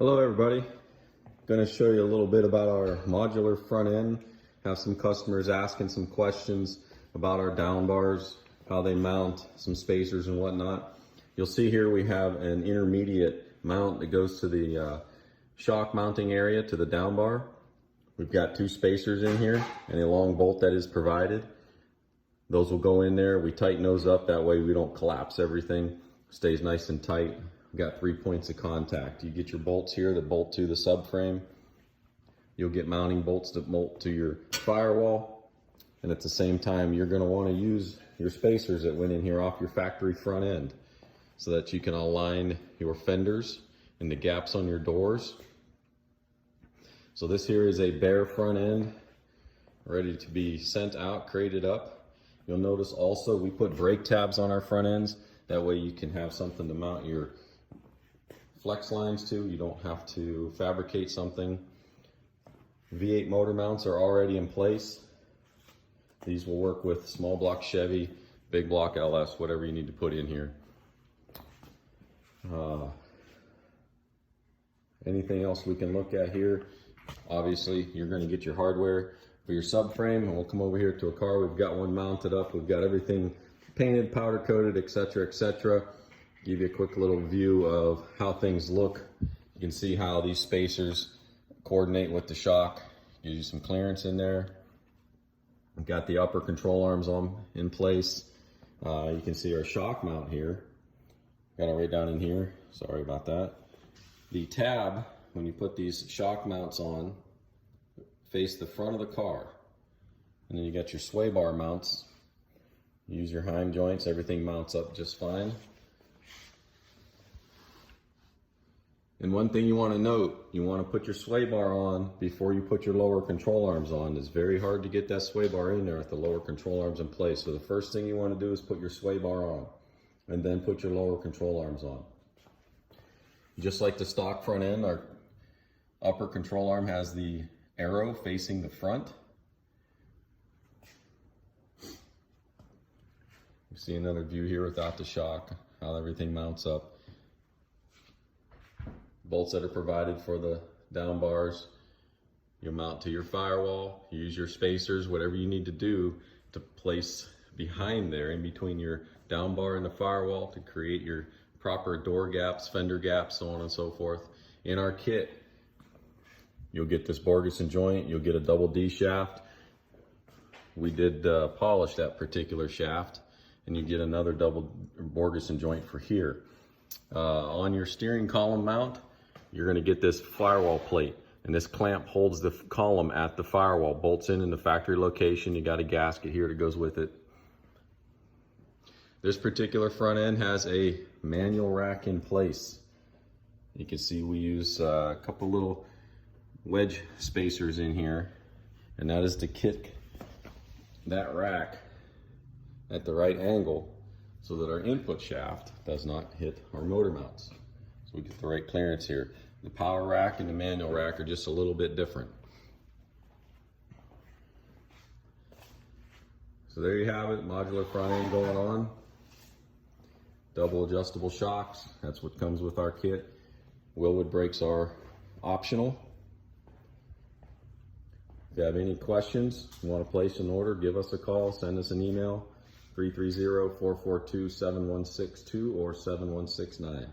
Hello everybody. Going to show you a little bit about our modular front end. Have some customers asking some questions about our down bars, how they mount, some spacers and whatnot. You'll see here we have an intermediate mount that goes to the shock mounting area to the down bar. We've got two spacers in here and a long bolt that is provided. Those will go in there. We tighten those up, that way we don't collapse everything. Stays nice and tight. We've got 3 points of contact. You get your bolts here that bolt to the subframe. You'll get mounting bolts that bolt to your firewall. And at the same time, you're going to want to use your spacers that went in here off your factory front end so that you can align your fenders and the gaps on your doors. So this here is a bare front end ready to be sent out, crated up. You'll notice also we put brake tabs on our front ends. That way you can have something to mount your flex lines to. You don't have to fabricate something. V8 motor mounts are already in place. These will work with small block Chevy, big block LS, whatever you need to put in here. Anything else we can look at here? Obviously, you're going to get your hardware for your subframe, and we'll come over here to a car. We've got one mounted up. We've got everything painted, powder coated, etc., etc. Give you a quick little view of how things look. You can see how these spacers coordinate with the shock. Gives you some clearance in there. We've got the upper control arms in place. You can see our shock mount here. Got it right down in here. Sorry about that. The tab, when you put these shock mounts on, face the front of the car. And then you got your sway bar mounts. Use your heim joints, everything mounts up just fine. And one thing you want to note, you want to put your sway bar on before you put your lower control arms on. It's very hard to get that sway bar in there with the lower control arms in place. So the first thing you want to do is put your sway bar on and then put your lower control arms on. Just like the stock front end, our upper control arm has the arrow facing the front. You see another view here without the shock, how everything mounts up. Bolts that are provided for the down bars. You mount to your firewall, you use your spacers, whatever you need to do to place behind there, in between your down bar and the firewall, to create your proper door gaps, fender gaps, so on and so forth. In our kit, you'll get this Borgeson joint, you'll get a double D shaft. We did polish that particular shaft, and you get another double Borgeson joint for here. On your steering column mount, you're going to get this firewall plate, and this clamp holds the column at the firewall, bolts in the factory location. You got a gasket here that goes with it. This particular front end has a manual rack in place. You can see we use a couple little wedge spacers in here, and that is to kick that rack at the right angle so that our input shaft does not hit our motor mounts. So we get the right clearance here. The power rack and the manual rack are just a little bit different. So there you have it, modular front end going on. Double adjustable shocks, that's what comes with our kit. Wilwood brakes are optional. If you have any questions, you want to place an order, give us a call, send us an email, 330-442-7162 or 7169.